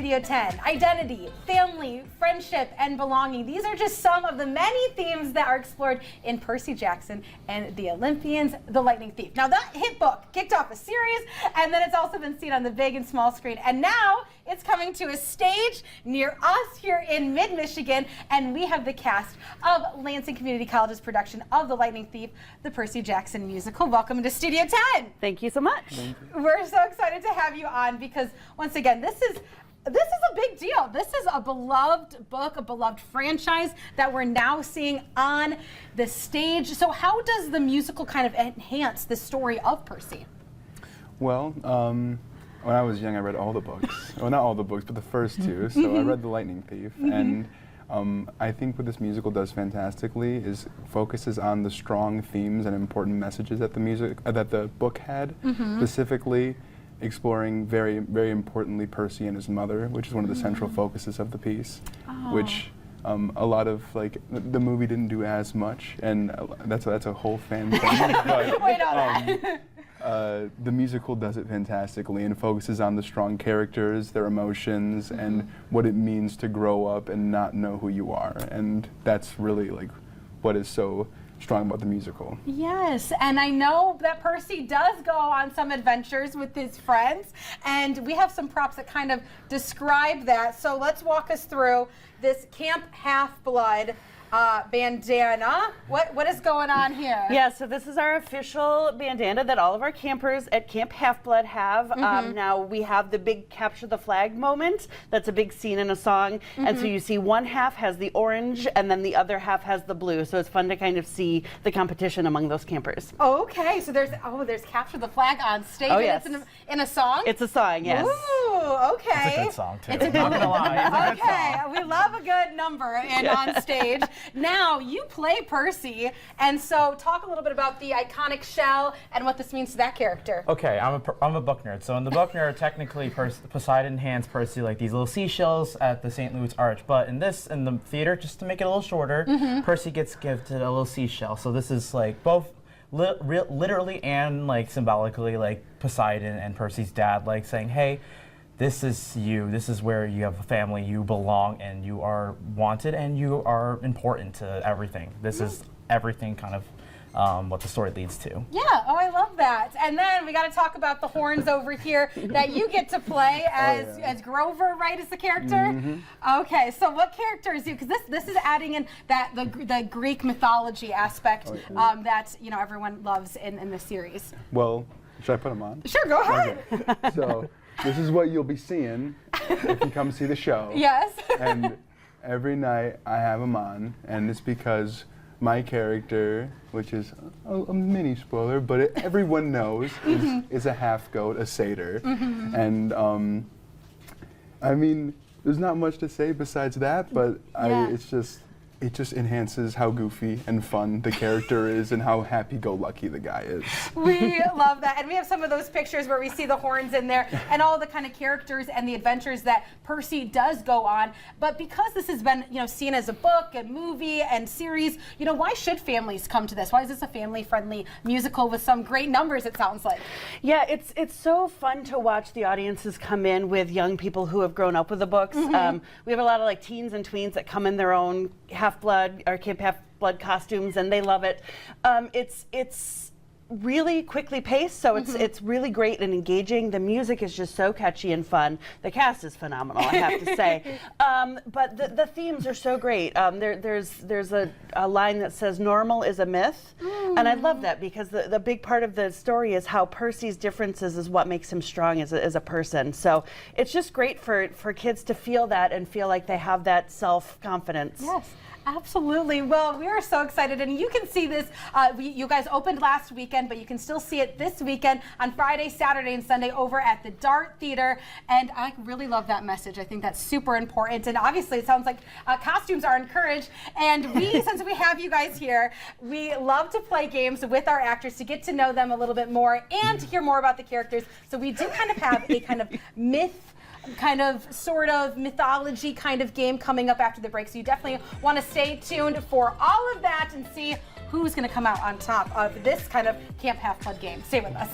Studio 10. Identity, family, friendship, and belonging. These are just some of the many themes that are explored in Percy Jackson and the Olympians, The Lightning Thief. Now that hit book kicked off a series, and then it's also been seen on the big and small screen, and now it's coming to a stage near us here in mid-Michigan, and we have the cast of Lansing Community College's production of The Lightning Thief, the Percy Jackson musical. Welcome to Studio 10. Thank you so much. We're so excited to have you on because, once again, this is a big deal. This is a beloved book, a beloved franchise that we're now seeing on the stage. So how does the musical kind of enhance the story of Percy? Well, when I was young, I read all the books. Well, not all the books, but the first two. So I read The Lightning Thief, and I think what this musical does fantastically is focuses on the strong themes and important messages that the book had, specifically exploring very, very importantly Percy and his mother, which is one of the central focuses of the piece, which a lot of the movie didn't do as much, and that's a whole fan thing. But, Wait on that. The musical does it fantastically and focuses on the strong characters, their emotions, and what it means to grow up and not know who you are, and that's really what is so strong about the musical. Yes, and I know that Percy does go on some adventures with his friends, and we have some props that kind of describe that. So let's walk us through this Camp Half-Blood bandana. What is going on here? Yeah, so this is our official bandana that all of our campers at Camp Half-Blood have. Now we have the big capture the flag moment. That's a big scene in a song. And so you see one half has the orange and then the other half has the blue. So it's fun to kind of see the competition among those campers. Okay, so there's capture the flag on stage. Oh, and yes. It's in a song? It's a song, yes. Ooh, okay. It's a good song too. It's a not gonna lie. It's a good Okay, song. we love a good number and on stage. Now, you play Percy, and so talk a little bit about the iconic shell and what this means to that character. Okay, I'm a book nerd. So in the book nerd, technically Poseidon hands Percy like these little seashells at the St. Louis Arch. But in the theater, just to make it a little shorter, Percy gets gifted a little seashell. So this is both literally and symbolically Poseidon and Percy's dad saying, hey, this is you. This is where you have a family, you belong, and you are wanted, and you are important to everything. This is everything kind of what the story leads to. Yeah, oh, I love that. And then we got to talk about the horns over here that you get to play as Grover, right, is the character? Okay, so what character is you? Because this is adding in the Greek mythology aspect that everyone loves in the series. Well, should I put them on? Sure, go ahead. Okay. So this is what you'll be seeing if you come see the show. Yes. And every night I have them on, and it's because my character, which is a mini spoiler, but everyone knows, is a half goat, a satyr. And I mean, there's not much to say besides that, but it just enhances how goofy and fun the character is and how happy-go-lucky the guy is. We love that. And we have some of those pictures where we see the horns in there and all the kind of characters and the adventures that Percy does go on. But because this has been, seen as a book and movie and series, why should families come to this? Why is this a family-friendly musical with some great numbers, it sounds like? Yeah, it's so fun to watch the audiences come in with young people who have grown up with the books. We have a lot of teens and tweens that come in their own Half-Blood or Camp Half-Blood costumes, and they love it. It's really quickly paced, so it's really great and engaging. The music is just so catchy and fun. The cast is phenomenal, I have to say. But the themes are so great. There's a line that says normal is a myth, and I love that because the big part of the story is how Percy's differences is what makes him strong as a person. So it's just great for kids to feel that and feel like they have that self-confidence. Yes. Absolutely. Well, we are so excited, and you can see this. You guys opened last weekend, but you can still see it this weekend on Friday, Saturday, and Sunday over at the Dart Theater. And I really love that message. I think that's super important. And obviously, it sounds like costumes are encouraged. And since we have you guys here, we love to play games with our actors to get to know them a little bit more and to hear more about the characters. So we do kind of have a kind of sort of mythology kind of game coming up after the break. So you definitely want to stay tuned for all of that and see who's going to come out on top of this kind of Camp Half-Blood game. Stay with us.